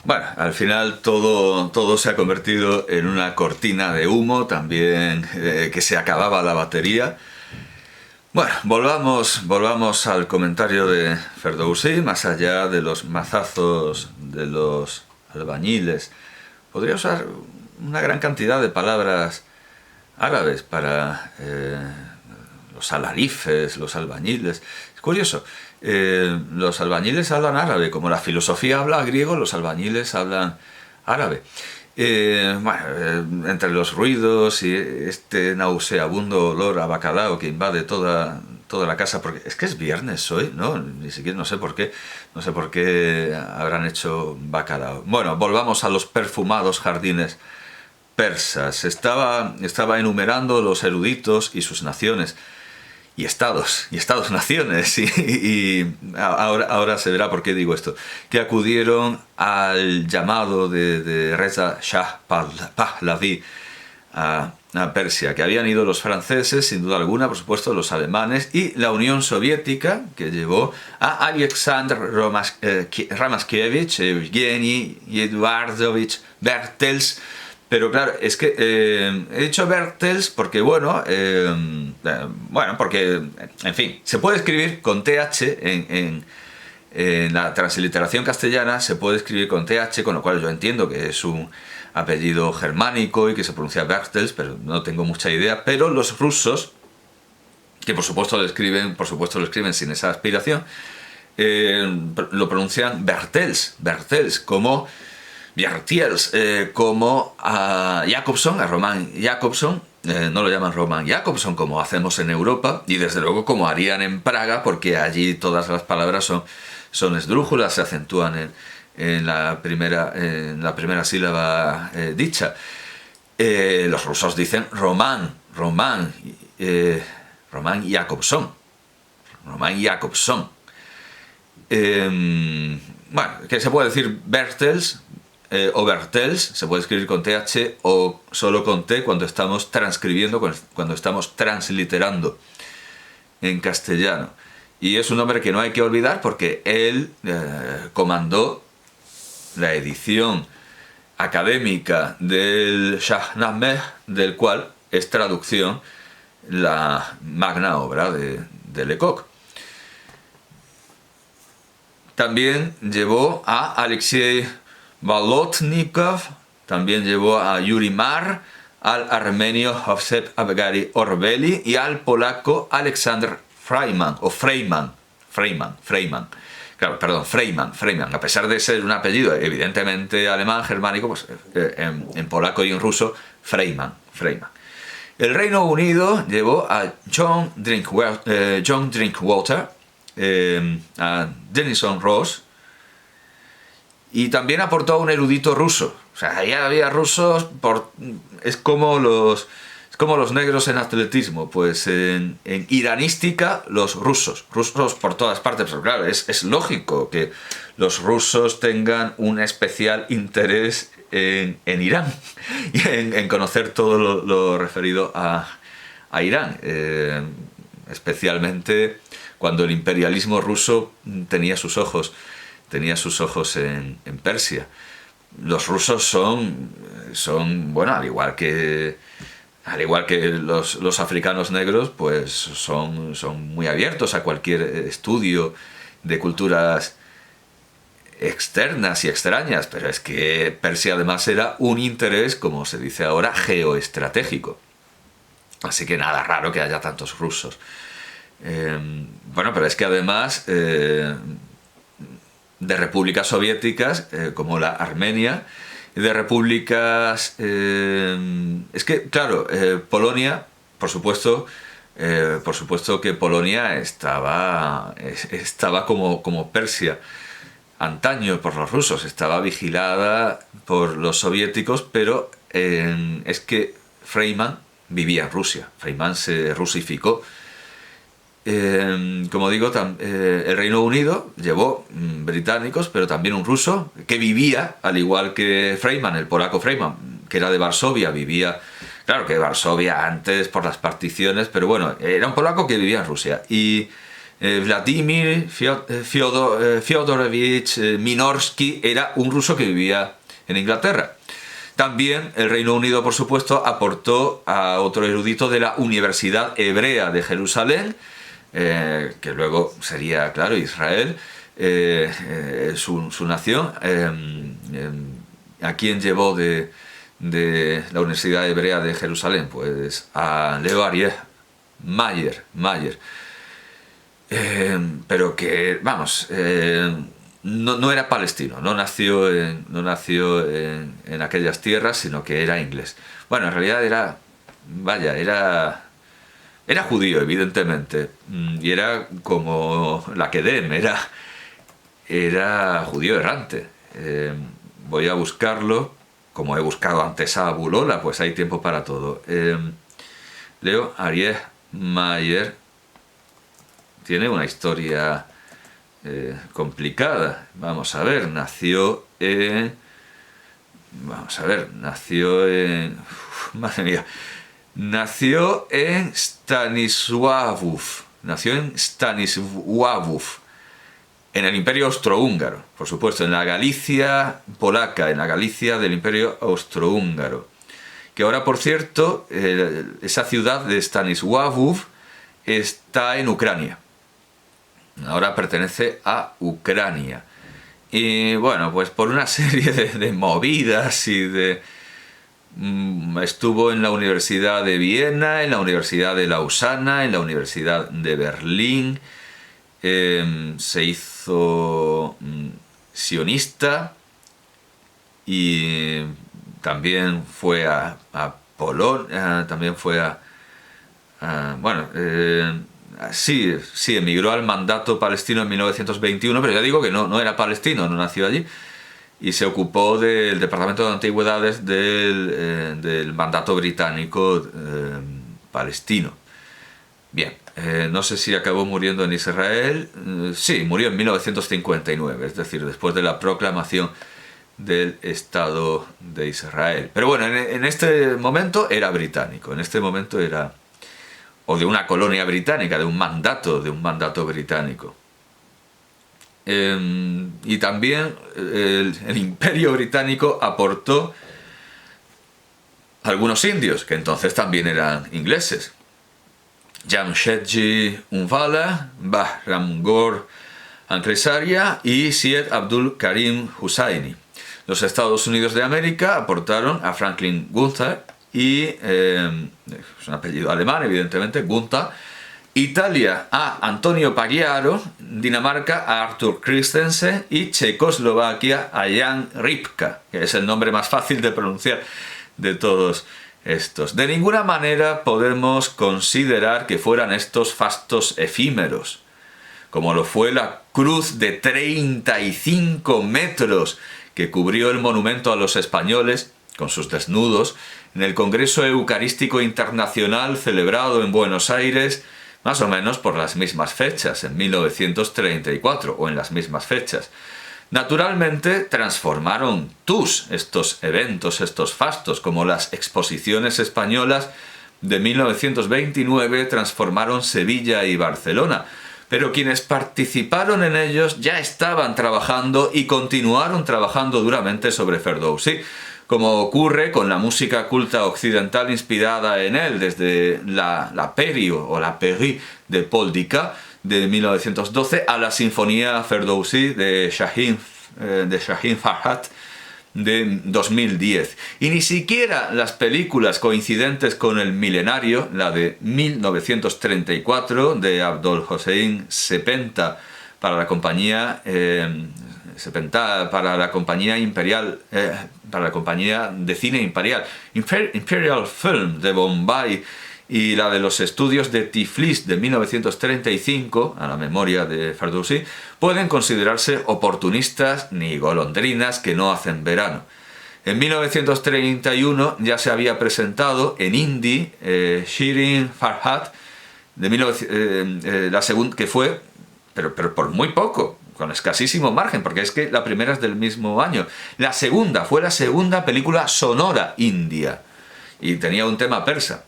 Bueno, al final todo se ha convertido en una cortina de humo, también que se acababa la batería. Bueno, volvamos al comentario de Ferdowsi, más allá de los mazazos de los albañiles. Podría usar una gran cantidad de palabras árabes para los alarifes, los albañiles. Es curioso, los albañiles hablan árabe, como la filosofía habla griego, los albañiles hablan árabe. Entre los ruidos y este nauseabundo olor a bacalao que invade toda la casa, porque es que es viernes hoy, ¿no? Ni siquiera no sé por qué habrán hecho bacalao. Bueno, volvamos a los perfumados jardines persas. Estaba enumerando los eruditos y sus naciones. Y estados-naciones, y ahora se verá por qué digo esto, que acudieron al llamado de Reza Shah Pahlavi a Persia, que habían ido los franceses, sin duda alguna, por supuesto los alemanes, y la Unión Soviética, que llevó a Alexander Ramaskievich, Evgeny Eduardovich Bertels. Pero claro, es que he dicho Bertels porque, porque, en fin, se puede escribir con TH en la transliteración castellana, se puede escribir con TH, con lo cual yo entiendo que es un apellido germánico y que se pronuncia Bertels, pero no tengo mucha idea. Pero los rusos, que por supuesto lo escriben sin esa aspiración, lo pronuncian Bertels, como a Jacobson, a Roman Jacobson, no lo llaman Roman Jacobson como hacemos en Europa, y desde luego como harían en Praga, porque allí todas las palabras son esdrújulas, se acentúan en la primera sílaba dicha. Los rusos dicen Roman Jacobson. Que se puede decir Bertels, o Bertels, se puede escribir con TH o solo con T cuando estamos transcribiendo, cuando estamos transliterando en castellano. Y es un nombre que no hay que olvidar porque él comandó la edición académica del Shahnameh, del cual es traducción la magna obra de Lecoq. También llevó a Alexei Bolotnikov, también llevó a Yuri Mar, al armenio Josep Abgari Orbeli y al polaco Alexander Freiman, a pesar de ser un apellido evidentemente alemán, germánico, pues en polaco y en ruso, Freiman. El Reino Unido llevó a John Drinkwater, a Denison Ross, y también aportó a un erudito ruso. O sea, ya había rusos, es como los negros en atletismo, pues en iranística los rusos por todas partes. Pero claro, es lógico que los rusos tengan un especial interés en Irán y en conocer todo lo referido a Irán, especialmente cuando el imperialismo ruso tenía sus ojos en Persia. Los rusos son al igual que los africanos negros, pues son muy abiertos a cualquier estudio de culturas externas y extrañas, pero es que Persia además era un interés, como se dice ahora, geoestratégico. Así que nada raro que haya tantos rusos. Pero es que además de repúblicas soviéticas como la Armenia, y de repúblicas es que claro, Polonia, por supuesto que Polonia estaba como Persia antaño por los rusos, estaba vigilada por los soviéticos, pero es que Freiman vivía en Rusia, Freiman se rusificó. Como digo, el Reino Unido llevó británicos, pero también un ruso que vivía, al igual que Freiman, el polaco Freiman, que era de Varsovia, vivía, claro que Varsovia antes por las particiones, pero bueno, era un polaco que vivía en Rusia. Y Vladimir Fyodorovich Minorsky era un ruso que vivía en Inglaterra. También el Reino Unido, por supuesto, aportó a otro erudito de la Universidad Hebrea de Jerusalén, que luego sería, claro, Israel, su nación. ¿A quién llevó de la Universidad Hebrea de Jerusalén? Pues a Leo Arieh Mayer. Pero que, vamos, no era palestino, no nació en aquellas tierras, sino que era inglés. Bueno, en realidad era judío, evidentemente, y era como la Kedem, era judío errante. Voy a buscarlo, como he buscado antes a Abu Lola, pues hay tiempo para todo. Leo Arieh Mayer tiene una historia complicada. Vamos a ver, nació en... madre mía. Nació en Stanisławów. En el Imperio Austrohúngaro, por supuesto, en la Galicia polaca, en la Galicia del Imperio Austrohúngaro. Que ahora, por cierto, esa ciudad de Stanisławów está en Ucrania. Ahora pertenece a Ucrania. Y bueno, pues por una serie de movidas y de... estuvo en la Universidad de Viena, en la Universidad de Lausana, en la Universidad de Berlín. Se hizo sionista y también fue a Polonia, también fue sí, emigró al mandato palestino en 1921, pero ya digo que no era palestino, no nació allí, y se ocupó del Departamento de Antigüedades del mandato británico palestino. Bien, no sé si acabó muriendo en Israel. Sí, murió en 1959, es decir, después de la proclamación del Estado de Israel. Pero bueno, en este momento era británico, en este momento era... o de una colonia británica, de un mandato británico. Y también el Imperio Británico aportó algunos indios, que entonces también eran ingleses. Jamshedji Unwala, Bahram Ghor Anklesaria y Syed Abdul Karim Hussaini. Los Estados Unidos de América aportaron a Franklin Gunther y, es un apellido alemán, evidentemente, Gunther. Italia a Antonio Pagliaro, Dinamarca a Arthur Christensen y Checoslovaquia a Jan Ripka, que es el nombre más fácil de pronunciar de todos estos. De ninguna manera podemos considerar que fueran estos fastos efímeros, como lo fue la cruz de 35 metros que cubrió el monumento a los españoles, con sus desnudos, en el Congreso Eucarístico Internacional celebrado en Buenos Aires, más o menos por las mismas fechas, en 1934, o en las mismas fechas. Naturalmente transformaron estos eventos, estos fastos, como las exposiciones españolas de 1929 transformaron Sevilla y Barcelona, pero quienes participaron en ellos ya estaban trabajando y continuaron trabajando duramente sobre Ferdowsi, como ocurre con la música culta occidental inspirada en él, desde la Perio o la Peri de Paul Dika de 1912 a la Sinfonía Ferdowsi de Shahin Farhat de 2010. Y ni siquiera las películas coincidentes con el milenario, la de 1934 de Abdol Hossein Sepenta para la compañía imperial, para la compañía de cine imperial, Imperial Film de Bombay, y la de los estudios de Tiflis de 1935, a la memoria de Ferdowsi, pueden considerarse oportunistas ni golondrinas que no hacen verano. En 1931 ya se había presentado en Hindi Shirin Farhat, la segunda, que fue, pero por muy poco, con escasísimo margen, porque es que la primera es del mismo año. La segunda fue la segunda película sonora india y tenía un tema persa.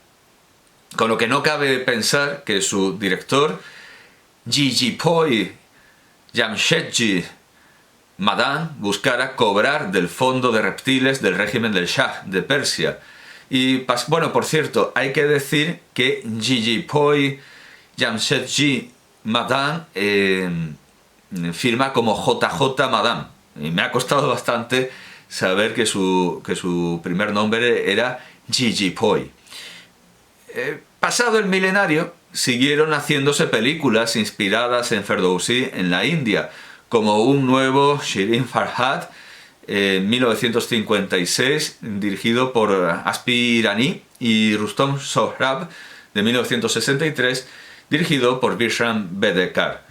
Con lo que no cabe pensar que su director Gigi Poi Jamshedji Madan buscara cobrar del fondo de reptiles del régimen del Shah de Persia. Y bueno, por cierto, hay que decir que Gigi Poi Jamshedji Madan firma como JJ Madan. Y me ha costado bastante saber que su primer nombre era Gigi Poi. Pasado el milenario, siguieron haciéndose películas inspiradas en Ferdowsi en la India, como un nuevo Shirin Farhad en 1956, dirigido por Aspi Irani, y Rustom Sohrab de 1963, dirigido por Bishram Bedekar.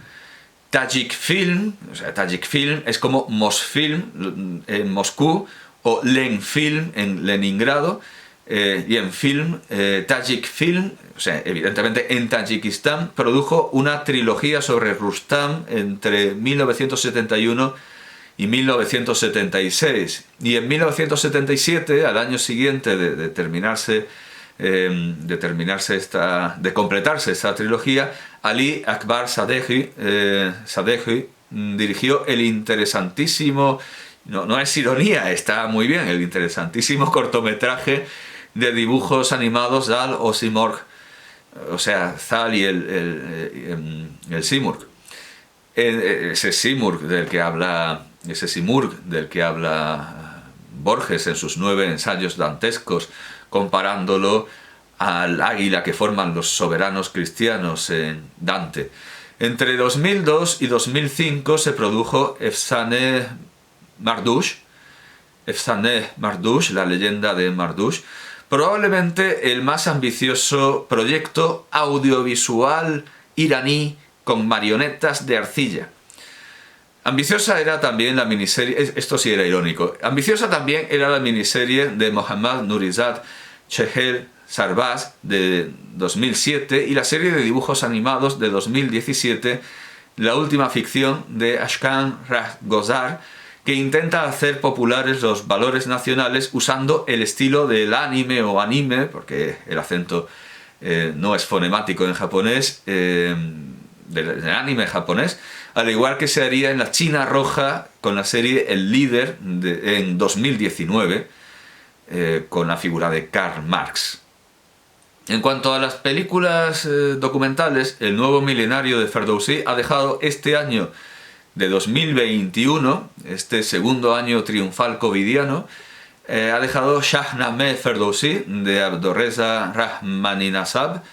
Tajik Film, o sea, Tajik Film es como Mosfilm en Moscú o Lenfilm en Leningrado, y en film, Tajik Film, o sea, evidentemente en Tayikistán, produjo una trilogía sobre Rustam entre 1971 y 1976. Y en 1977, al año siguiente de completarse esta trilogía, Ali Akbar Sadeghi dirigió el interesantísimo, no es ironía, está muy bien, el interesantísimo cortometraje de dibujos animados Zal o Simurg, o sea, Zal y el Simurg. Ese Simurg del que habla Borges en sus 9 ensayos dantescos, comparándolo al águila que forman los soberanos cristianos en Dante. Entre 2002 y 2005 se produjo Efsaneh Mardush, la leyenda de Mardush, probablemente el más ambicioso proyecto audiovisual iraní con marionetas de arcilla. Ambiciosa era también la miniserie, esto sí era irónico, ambiciosa también era la miniserie de Mohammad Nurizad Cheher Sarbaz de 2007 y la serie de dibujos animados de 2017, La última ficción de Ashkan Raghozar, que intenta hacer populares los valores nacionales usando el estilo del anime o anime, porque el acento no es fonemático en japonés, del anime japonés, al igual que se haría en la China Roja con la serie El Líder en 2019, con la figura de Karl Marx. En cuanto a las películas documentales, el nuevo milenario de Ferdowsi ha dejado este año de 2021, este segundo año triunfal covidiano, ha dejado Shahnameh Ferdowsi de Abdorreza Rahmaninasab,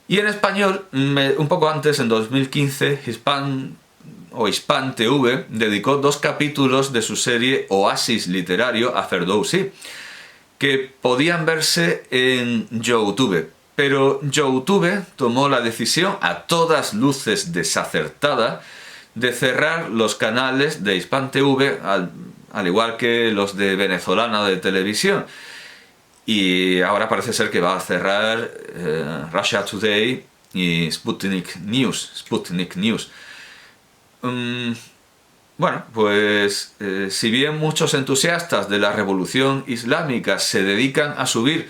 y en español, un poco antes, en 2015, Hispan TV dedicó 2 capítulos de su serie Oasis literario a Ferdowsi, que podían verse en YouTube. Pero YouTube tomó la decisión, a todas luces desacertada, de cerrar los canales de Hispan TV, al igual que los de Venezolana de Televisión. Y ahora parece ser que va a cerrar Russia Today y Sputnik News. Bueno, pues si bien muchos entusiastas de la revolución islámica se dedican a subir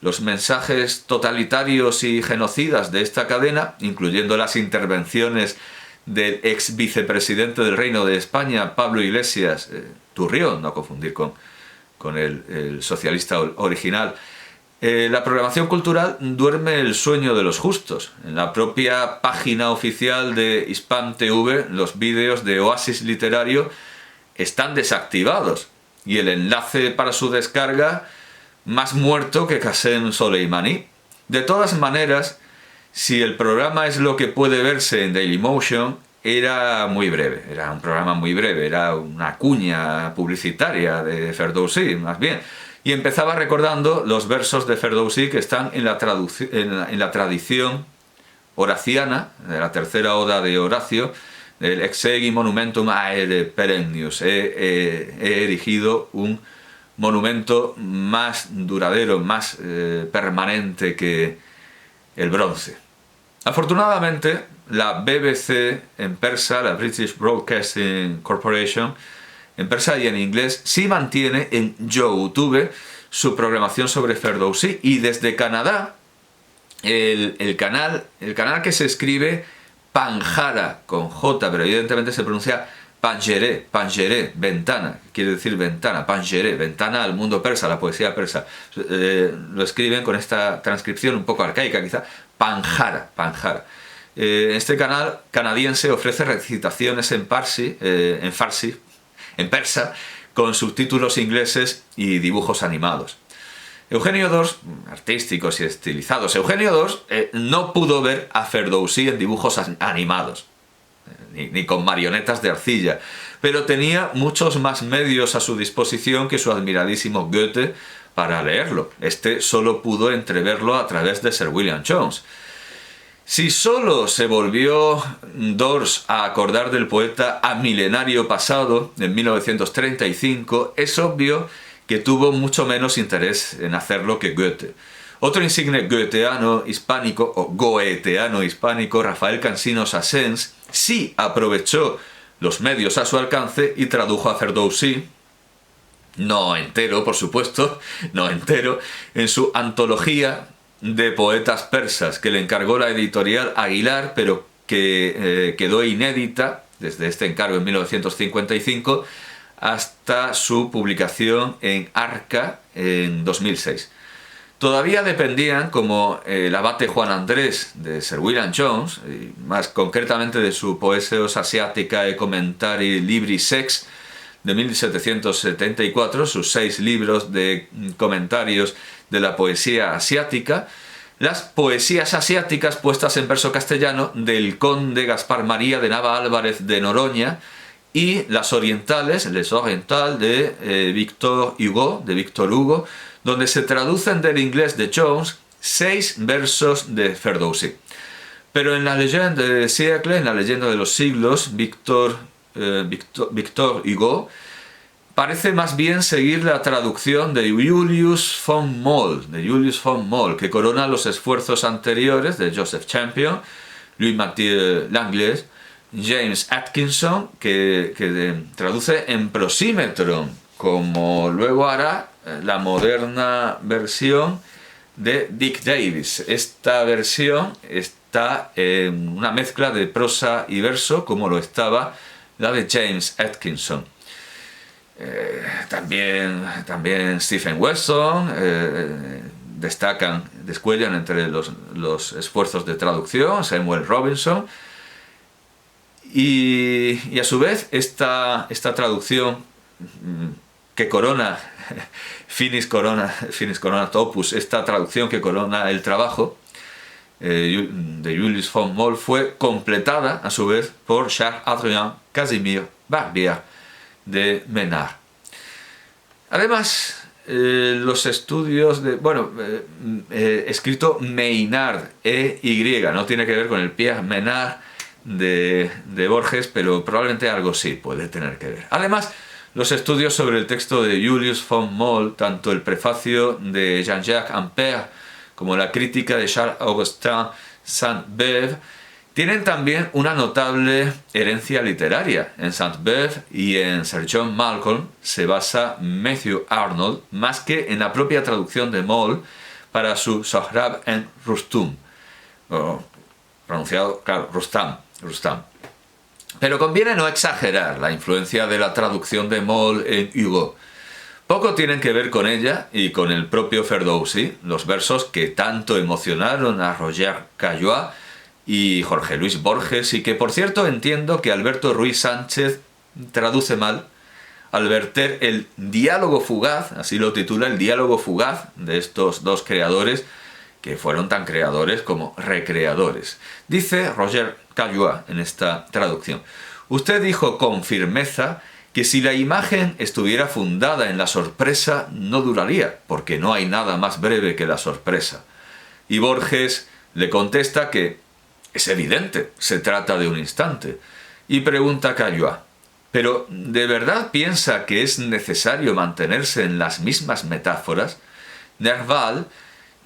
los mensajes totalitarios y genocidas de esta cadena, incluyendo las intervenciones del ex vicepresidente del Reino de España, Pablo Iglesias, Turrión, no confundir con el socialista original, la programación cultural duerme el sueño de los justos. En la propia página oficial de Hispan TV, los vídeos de Oasis literario están desactivados y el enlace para su descarga más muerto que Qasem Soleimani. De todas maneras, si el programa es lo que puede verse en Dailymotion, era muy breve, era un programa muy breve, era una cuña publicitaria de Ferdowsi, más bien. Y empezaba recordando los versos de Ferdowsi que están en la tradición horaciana, de la tercera oda de Horacio, del Exegi Monumentum Aere Perennius. He erigido un monumento más duradero, más permanente que el bronce. Afortunadamente, la BBC en persa, la British Broadcasting Corporation, en persa y en inglés, sí mantiene en YouTube su programación sobre Ferdowsi, y desde Canadá el canal que se escribe Panjara con J, pero evidentemente se pronuncia Pangeré, Pangeré, ventana, quiere decir ventana, Pangeré, ventana al mundo persa, la poesía persa. Lo escriben con esta transcripción un poco arcaica quizá, Panjara, Panjara. Este canal canadiense ofrece recitaciones en farsi, en persa, con subtítulos ingleses y dibujos animados. Eugenio d'Ors, artísticos y estilizados, Eugenio d'Ors no pudo ver a Ferdowsi en dibujos animados, ni con marionetas de arcilla, pero tenía muchos más medios a su disposición que su admiradísimo Goethe para leerlo. Este solo pudo entreverlo a través de Sir William Jones. Si solo se volvió d'Ors a acordar del poeta a milenario pasado, en 1935, es obvio que tuvo mucho menos interés en hacerlo que Goethe. Otro insigne goetheano hispánico, o goetheano hispánico, Rafael Cansino Sassens, sí aprovechó los medios a su alcance y tradujo a Ferdowsi, no entero, por supuesto, no entero, en su antología de poetas persas que le encargó la editorial Aguilar, pero que quedó inédita desde este encargo en 1955 hasta su publicación en Arca en 2006. Todavía dependían, como el abate Juan Andrés de Sir William Jones, y más concretamente de su Poeseos Asiatica e Commentari Libri Sex de 1774, sus 6 libros de comentarios de la poesía asiática, las poesías asiáticas puestas en verso castellano del conde Gaspar María de Nava Álvarez de Noroña y las orientales, Les Orientales de Victor Hugo, donde se traducen del inglés de Jones 6 versos de Ferdowsi. Pero en la leyenda de siècle, en la leyenda de los siglos, Victor Hugo parece más bien seguir la traducción de Julius von Moll, que corona los esfuerzos anteriores de Joseph Champion, Louis-Mathieu Langlois, James Atkinson, que traduce en prosímetron, como luego hará la moderna versión de Dick Davis. Esta versión está en una mezcla de prosa y verso, como lo estaba la de James Atkinson. También Stephen Wesson descuellan entre los esfuerzos de traducción, Samuel Robinson, y a su vez esta traducción que corona Finis Coronat Opus, esta traducción que corona el trabajo de Julius von Moll, fue completada a su vez por Charles-Adrien Casimir Barbier de Menard. Además, los estudios de... escrito Maynard, E-Y, no tiene que ver con el Pierre Menard de Borges, pero probablemente algo sí puede tener que ver. Además, los estudios sobre el texto de Julius von Moll, tanto el prefacio de Jean-Jacques Ampère como la crítica de Charles-Augustin Sainte-Beuve, tienen también una notable herencia literaria. En Sainte-Beuve y en Sir John Malcolm se basa Matthew Arnold más que en la propia traducción de Moll para su Sohrab en Rustum, pronunciado, claro, Rustam. Pero conviene no exagerar la influencia de la traducción de Moll en Hugo. Poco tienen que ver con ella y con el propio Ferdowsi, los versos que tanto emocionaron a Roger Caillois y Jorge Luis Borges, y que por cierto entiendo que Alberto Ruiz Sánchez traduce mal al verter el diálogo fugaz, así lo titula, el diálogo fugaz de estos dos creadores, que fueron tan creadores como recreadores. Dice Roger Caillois en esta traducción: usted dijo con firmeza que si la imagen estuviera fundada en la sorpresa no duraría, porque no hay nada más breve que la sorpresa. Y Borges le contesta que es evidente, se trata de un instante. Y pregunta a Caillois: ¿pero de verdad piensa que es necesario mantenerse en las mismas metáforas? Nerval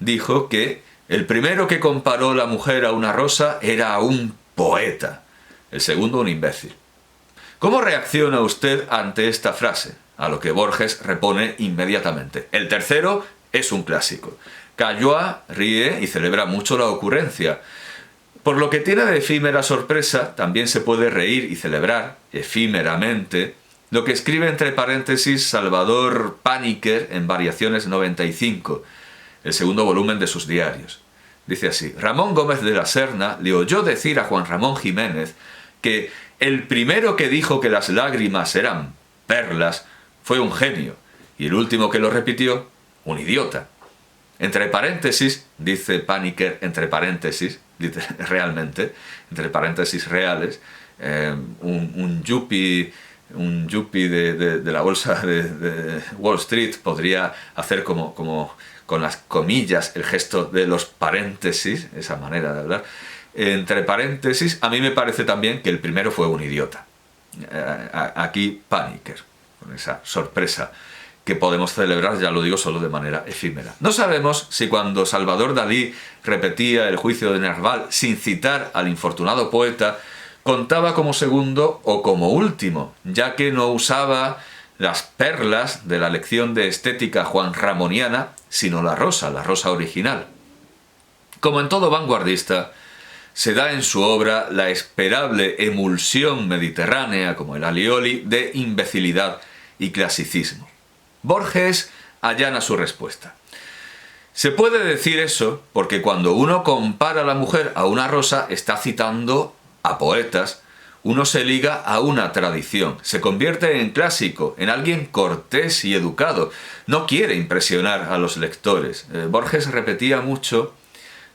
dijo que el primero que comparó la mujer a una rosa era un poeta, el segundo un imbécil. ¿Cómo reacciona usted ante esta frase? A lo que Borges repone inmediatamente: el tercero es un clásico. Caillois ríe y celebra mucho la ocurrencia, Por lo que tiene de efímera sorpresa, también se puede reír y celebrar, efímeramente, lo que escribe entre paréntesis Salvador Paniker en Variaciones 95, el segundo volumen de sus diarios. Dice así: Ramón Gómez de la Serna le oyó decir a Juan Ramón Jiménez que el primero que dijo que las lágrimas eran perlas fue un genio, y el último que lo repitió, un idiota. Entre paréntesis, dice Paniker, entre paréntesis, realmente, entre paréntesis reales, un yuppie de la bolsa de Wall Street podría hacer como con las comillas el gesto de los paréntesis, esa manera de hablar. Entre paréntesis, a mí me parece también que el primero fue un idiota. Aquí Paniker, con esa sorpresa que podemos celebrar, ya lo digo, solo de manera efímera. No sabemos si cuando Salvador Dalí repetía el juicio de Nerval sin citar al infortunado poeta, contaba como segundo o como último, ya que no usaba las perlas de la lección de estética juanramoniana, sino la rosa original. Como en todo vanguardista, se da en su obra la esperable emulsión mediterránea, como el Alioli, de imbecilidad y clasicismo. Borges allana su respuesta. Se puede decir eso porque cuando uno compara a la mujer a una rosa está citando a poetas, uno se liga a una tradición, se convierte en clásico, en alguien cortés y educado, no quiere impresionar a los lectores. Borges repetía mucho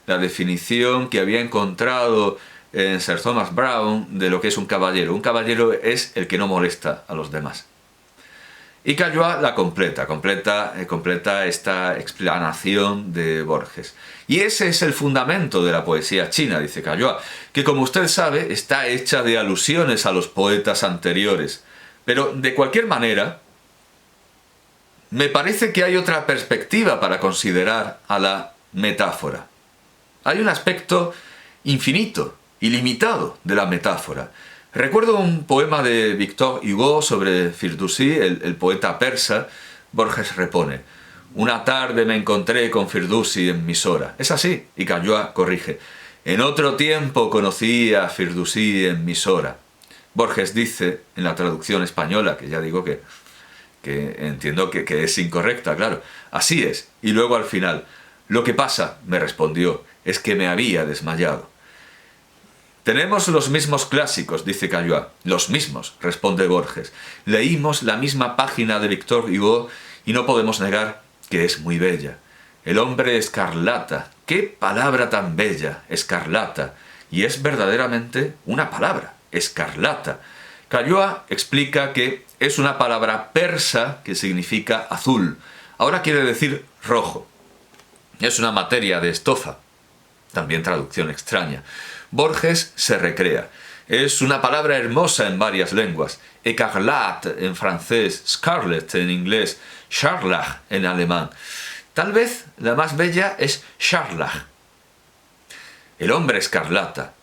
la definición que había encontrado en Sir Thomas Browne de lo que es un caballero. Un caballero es el que no molesta a los demás. Y Caillois la completa esta explanación de Borges. Y ese es el fundamento de la poesía china, dice Caillois, que como usted sabe está hecha de alusiones a los poetas anteriores. Pero de cualquier manera, me parece que hay otra perspectiva para considerar a la metáfora. Hay un aspecto infinito, ilimitado de la metáfora. Recuerdo un poema de Victor Hugo sobre Firdousi, el poeta persa. Borges repone: una tarde me encontré con Firdousi en Misora. Es así, y Caillois corrige: en otro tiempo conocí a Firdousi en Misora. Borges dice, en la traducción española, que ya digo que entiendo que es incorrecta, claro, así es, y luego al final: lo que pasa, me respondió, es que me había desmayado. Tenemos los mismos clásicos, dice Caillois. Los mismos, responde Borges. Leímos la misma página de Victor Hugo y no podemos negar que es muy bella. El hombre escarlata. ¡Qué palabra tan bella! Escarlata. Y es verdaderamente una palabra, escarlata. Caillois explica que es una palabra persa que significa azul. Ahora quiere decir rojo. Es una materia de estofa. También traducción extraña. Borges se recrea. Es una palabra hermosa en varias lenguas. Écarlate en francés, scarlet en inglés, Scharlach en alemán. Tal vez la más bella es Scharlach. El hombre escarlata.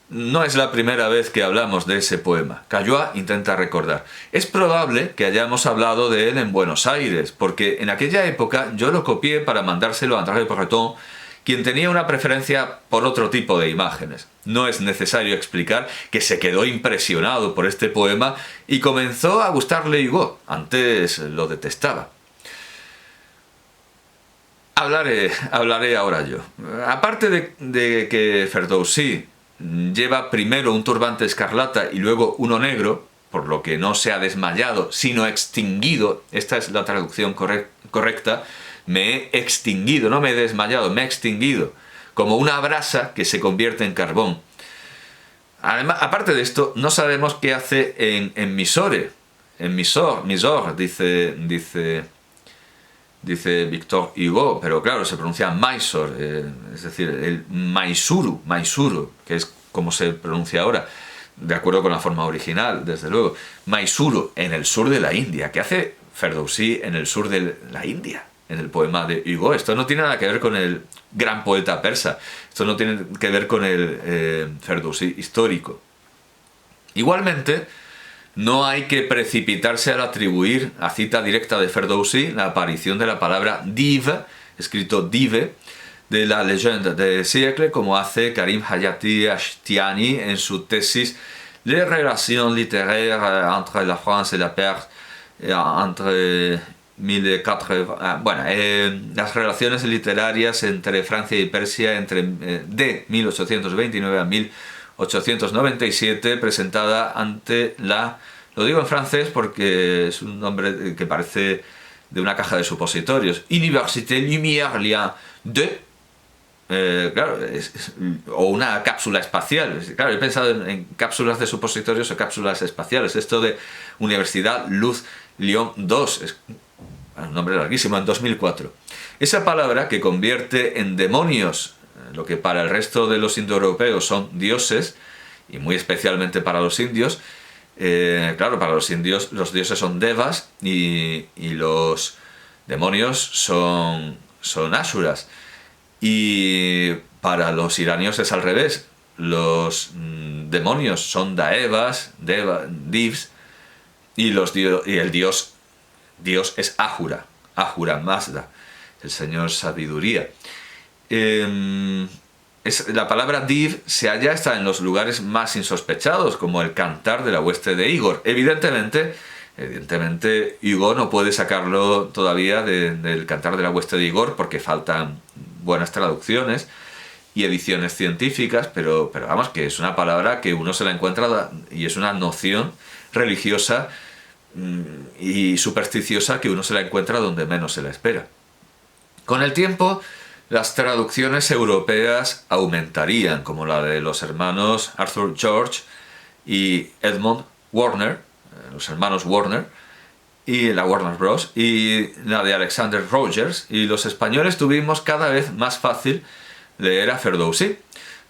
No es la primera vez que hablamos de ese poema. Caillois intenta recordar. Es probable que hayamos hablado de él en Buenos Aires, porque en aquella época yo lo copié para mandárselo a André Breton, quien tenía una preferencia por otro tipo de imágenes. No es necesario explicar que se quedó impresionado por este poema y comenzó a gustarle Hugo. Antes lo detestaba. Hablaré ahora yo. Aparte de que Ferdowsi lleva primero un turbante escarlata y luego uno negro, por lo que no se ha desmayado, sino extinguido, esta es la traducción correcta, me he extinguido, no me he desmayado, me he extinguido, como una brasa que se convierte en carbón. Además, aparte de esto, no sabemos qué hace en Misore, en Misor, dice Victor Hugo, pero claro, se pronuncia Mysore, es decir, el Maisuru, que es como se pronuncia ahora, de acuerdo con la forma original, desde luego. Maisuru, en el sur de la India. ¿Qué hace Ferdowsi en el sur de la India? En el poema de Hugo. Esto no tiene nada que ver con el gran poeta persa. Esto no tiene que ver con el Ferdowsi histórico. Igualmente, no hay que precipitarse al atribuir a cita directa de Ferdowsi la aparición de la palabra div, escrito dive, de la leyenda del siècle, como hace Karim Hayati Ashtiani en su tesis Les relations littéraires entre la France et la Perse entre 1080. Bueno, las relaciones literarias entre Francia y Persia de 1829 a 1897, presentada ante la... Lo digo en francés porque es un nombre que parece de una caja de supositorios. Université Lumière Lien de... claro, o una cápsula espacial. Claro, he pensado en cápsulas de supositorios o cápsulas espaciales. Esto de Universidad Luz Lyon 2, es un nombre larguísimo, en 2004. Esa palabra que convierte en demonios lo que para el resto de los indoeuropeos son dioses, y muy especialmente para los indios, claro, para los indios los dioses son devas y los demonios son asuras. Y para los iranios es al revés. Los demonios son daevas, divs, y el dios es Ahura, Ahura Mazda, el señor sabiduría. La palabra div se halla hasta en los lugares más insospechados, como el cantar de la hueste de Igor. Evidentemente, Hugo no puede sacarlo todavía del cantar de la hueste de Igor porque faltan buenas traducciones y ediciones científicas, pero vamos, que es una palabra que uno se la encuentra y es una noción religiosa y supersticiosa que uno se la encuentra donde menos se la espera. Con el tiempo, las traducciones europeas aumentarían, como la de los hermanos Arthur George y Edmund Warner, los hermanos Warner, y la Warner Bros., y la de Alexander Rogers, y los españoles tuvimos cada vez más fácil leer a Ferdousí.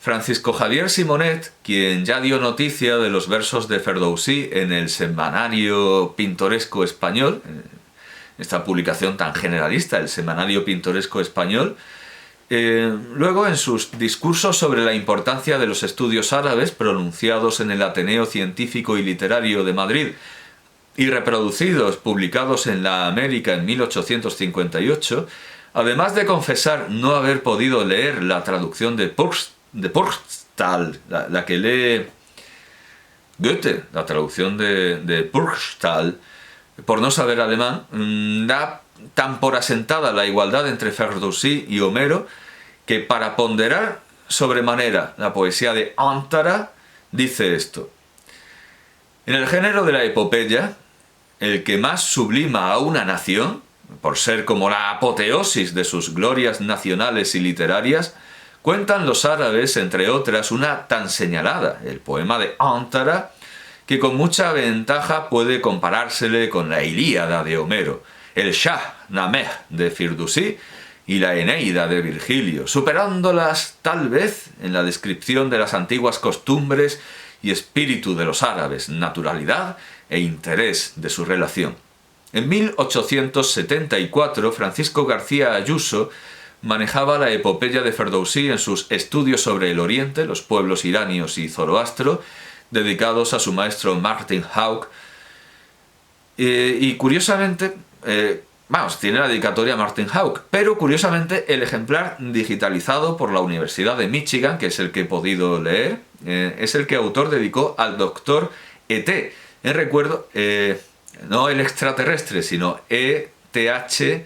Francisco Javier Simonet, quien ya dio noticia de los versos de Ferdousí en el Semanario Pintoresco Español, esta publicación tan generalista, el Semanario Pintoresco Español, luego en sus discursos sobre la importancia de los estudios árabes pronunciados en el Ateneo Científico y Literario de Madrid y reproducidos, publicados en La América en 1858, además de confesar no haber podido leer la traducción de Purgstall, la que lee Goethe, la traducción de Purgstall, por no saber alemán, da tan por asentada la igualdad entre Ferdousí y Homero que para ponderar sobremanera la poesía de Antara dice esto: en el género de la epopeya, el que más sublima a una nación, por ser como la apoteosis de sus glorias nacionales y literarias, cuentan los árabes, entre otras, una tan señalada, el poema de Antara, que con mucha ventaja puede comparársele con la Ilíada de Homero, el Shahnameh de Firdusi y la Eneida de Virgilio, superándolas tal vez en la descripción de las antiguas costumbres y espíritu de los árabes, naturalidad e interés de su relación. En 1874, Francisco García Ayuso manejaba la epopeya de Ferdousí en sus estudios sobre el Oriente, los pueblos iranios y Zoroastro, dedicados a su maestro Martin Hauck. Y curiosamente, tiene la dedicatoria a Martin Hauck, pero curiosamente el ejemplar digitalizado por la Universidad de Michigan, que es el que he podido leer, es el que autor dedicó al doctor E.T., en recuerdo, no el extraterrestre, sino E-T-H-E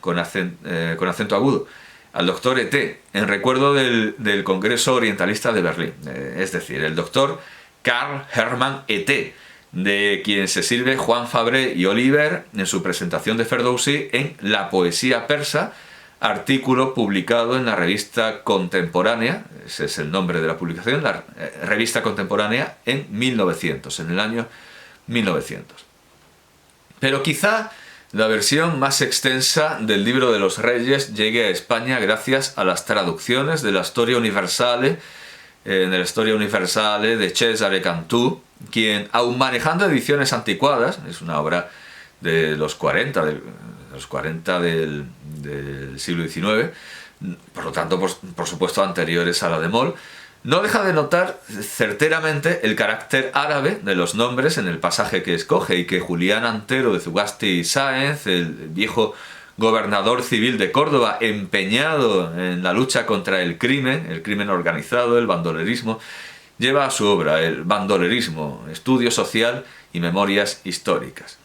con acento agudo, al doctor E.T., en recuerdo del Congreso Orientalista de Berlín, es decir, el doctor Karl Hermann E.T., de quien se sirve Juan Fabré y Oliver en su presentación de Ferdousí en La poesía persa, artículo publicado en la revista Contemporánea, ese es el nombre de la publicación, la revista Contemporánea, en el año 1900. Pero quizá la versión más extensa del Libro de los Reyes llegue a España gracias a las traducciones de la Storia Universale, de Cesare Cantù, quien, aun manejando ediciones anticuadas, es una obra de los 40 del siglo XIX, por lo tanto, por supuesto, anteriores a la de Moll, no deja de notar certeramente el carácter árabe de los nombres en el pasaje que escoge, y que Julián Antero de Zugasti y Sáenz, el viejo gobernador civil de Córdoba, empeñado en la lucha contra el crimen organizado, el bandolerismo, lleva a su obra el bandolerismo, estudio social y memorias históricas.